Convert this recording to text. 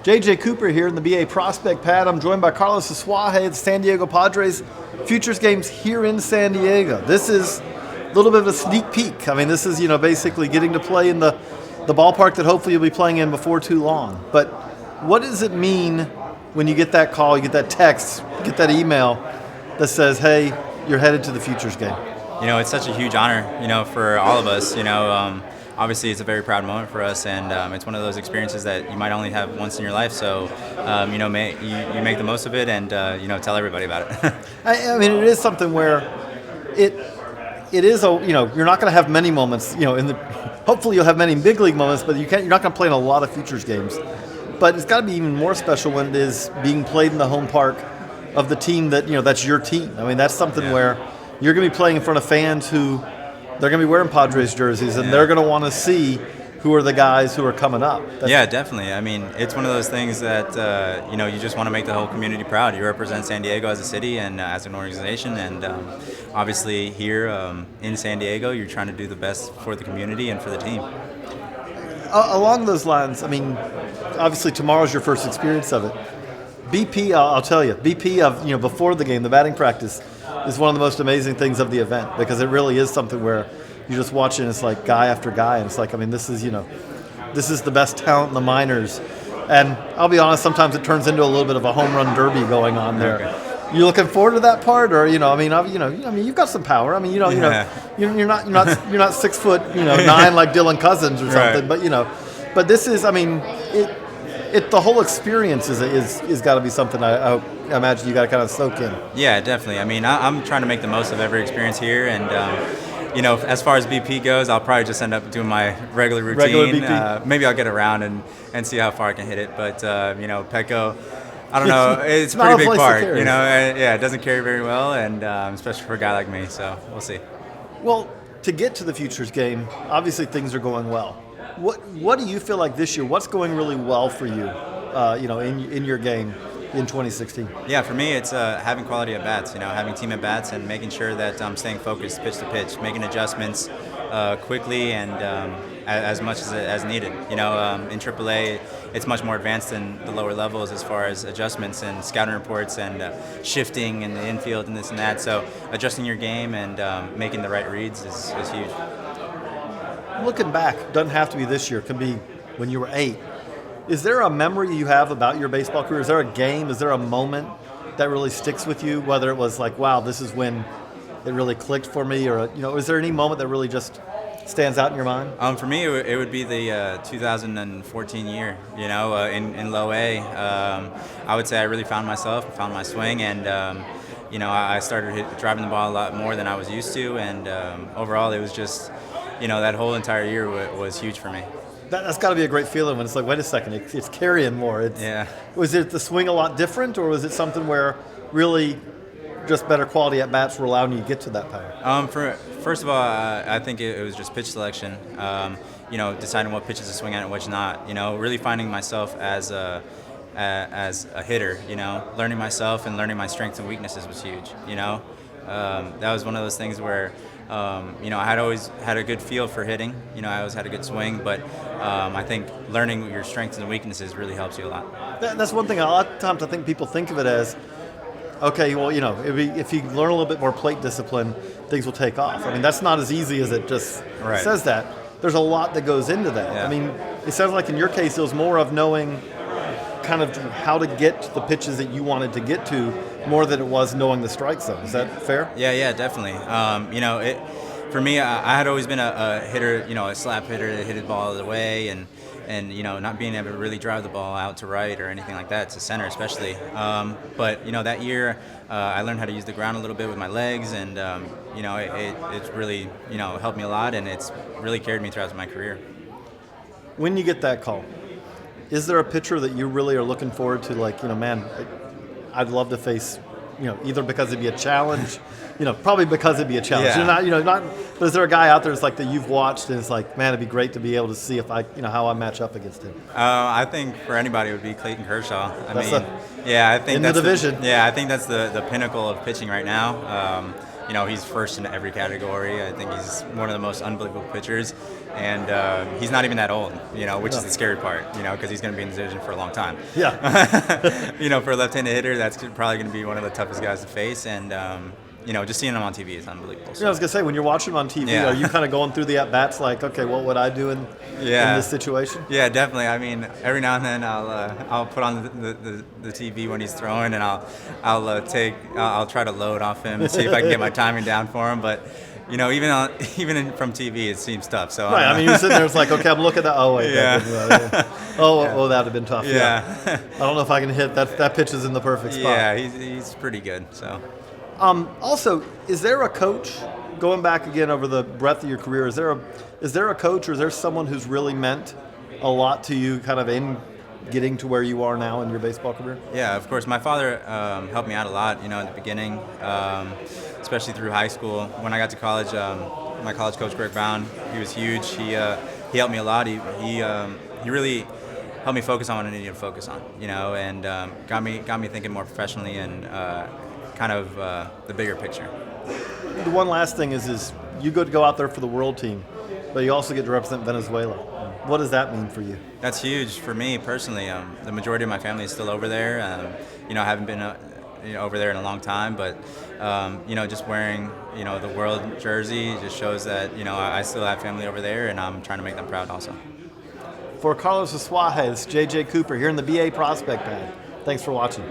JJ Cooper here in the BA Prospect Pad. I'm joined by Carlos Asuaje at the San Diego Padres Futures Games here in San Diego. This is a little bit of a sneak peek. I mean, this is, basically getting to play in the ballpark that hopefully you'll be playing in before too long. But what does it mean when you get that call, you get that text, you get that email that says, hey, you're headed to the Futures Game? It's such a huge honor, for all of us. Obviously it's a very proud moment for us, and it's one of those experiences that you might only have once in your life. So, you make the most of it, and tell everybody about it. I mean, it is something where it is you're not going to have many moments. Hopefully you'll have many big league moments, but you're not going to play in a lot of Futures Games. But it's got to be even more special when it is being played in the home park of the team that that's your team. I mean, that's something where you're going to be playing in front of fans who. They're going to be wearing Padres jerseys, and they're going to want to see who are the guys who are coming up. Yeah, definitely. I mean, it's one of those things that, you just want to make the whole community proud. You represent San Diego as a city and as an organization, and obviously here in San Diego, you're trying to do the best for the community and for the team. Along those lines, I mean, obviously tomorrow's your first experience of it. BP, I'll tell you, BP of, before the game, the batting practice, is one of the most amazing things of the event, because it really is something where you just watch it and it's like guy after guy, and it's like, I mean, this is the best talent in the minors. And I'll be honest, sometimes it turns into a little bit of a home run derby going on there. Okay. You looking forward to that part, or you've got some power. I mean, you're not 6'9" like Dylan Cousins or something, right. But this is, I mean, the whole experience is got to be something I imagine you got to kind of soak in. Yeah, definitely. I mean, I'm trying to make the most of every experience here, and as far as BP goes, I'll probably just end up doing my regular routine. Maybe I'll get around and see how far I can hit it. But Petco, I don't know. It's a pretty big park. It doesn't carry very well, and especially for a guy like me. So we'll see. Well, to get to the Futures Game, obviously things are going well. What do you feel like this year? What's going really well for you, in your game in 2016? Yeah, for me, it's having quality at bats. Having team at bats and making sure that I'm staying focused, pitch to pitch, making adjustments quickly and as much as needed. In AAA, it's much more advanced than the lower levels as far as adjustments and scouting reports and shifting in the infield and this and that. So adjusting your game and making the right reads is huge. Looking back, doesn't have to be this year. It can be when you were 8. Is there a memory you have about your baseball career? Is there a game? Is there a moment that really sticks with you? Whether it was like, wow, this is when it really clicked for me, or is there any moment that really just stands out in your mind? For me, it would be the 2014 year. In Low A, I would say I really found myself, found my swing, and I started driving the ball a lot more than I was used to, and overall, it was just. That whole entire year was huge for me. That's got to be a great feeling when it's like, wait a second, it's carrying more. Was it the swing a lot different, or was it something where really just better quality at bats were allowing you to get to that power? First of all, I think it was just pitch selection. Deciding what pitches to swing at and which not. Really finding myself as a hitter. Learning myself and learning my strengths and weaknesses was huge. That was one of those things where. I had always had a good feel for hitting. I always had a good swing, but I think learning your strengths and weaknesses really helps you a lot. That's one thing. A lot of times I think people think of it as, okay, well, if you learn a little bit more plate discipline, things will take off. I mean, that's not as easy as it just says that. There's a lot that goes into that. Yeah. I mean, it sounds like in your case it was more of knowing kind of how to get to the pitches that you wanted to get to more than it was knowing the strike zone. Is that fair? Yeah, definitely. For me, I had always been a hitter, a slap hitter that hit the ball the way, and not being able to really drive the ball out to right or anything like that, to center especially. But that year, I learned how to use the ground a little bit with my legs, and it's really helped me a lot, and it's really carried me throughout my career. When you get that call, is there a pitcher that you really are looking forward to? Like, man, I'd love to face, either because it'd be a challenge, probably because it'd be a challenge. Yeah. But is there a guy out there that's like that you've watched and it's like, man, it'd be great to be able to see if how I match up against him? I think for anybody it would be Clayton Kershaw. I think in the division. I think that's the pinnacle of pitching right now. he's first in every category. I think he's one of the most unbelievable pitchers, and he's not even that old, which is the scary part, because he's going to be in the division for a long time. Yeah. For a left-handed hitter, that's probably going to be one of the toughest guys to face, and just seeing him on TV is unbelievable. I was gonna say, when you're watching him on TV, Yeah. Are you kind of going through the at bats like, okay, what would I do in this situation? Yeah, definitely. I mean, every now and then I'll put on the TV when he's throwing, and I'll try to load off him and see if I can get my timing down for him. But even from TV, it seems tough. So right. I mean, you're sitting there, it's like, okay, I'm looking at that. Oh wait. Yeah. Oh, that'd have been tough. Yeah. I don't know if I can hit that. That pitch is in the perfect spot. Yeah, he's pretty good. So. Also, is there a coach, going back again over the breadth of your career, is there a coach or is there someone who's really meant a lot to you kind of in getting to where you are now in your baseball career? Yeah, of course. My father helped me out a lot, in the beginning, especially through high school. When I got to college, my college coach, Greg Brown, he was huge. He helped me a lot. He really helped me focus on what I needed to focus on, and got me thinking more professionally and kind of the bigger picture. The one last thing is you go out there for the world team, but you also get to represent Venezuela. What does that mean for you? That's huge for me personally. The majority of my family is still over there. I haven't been over there in a long time, but just wearing the world jersey just shows that I still have family over there, and I'm trying to make them proud also. For Carlos Asuaje, it's JJ Cooper here in the BA Prospect Pad. Thanks for watching.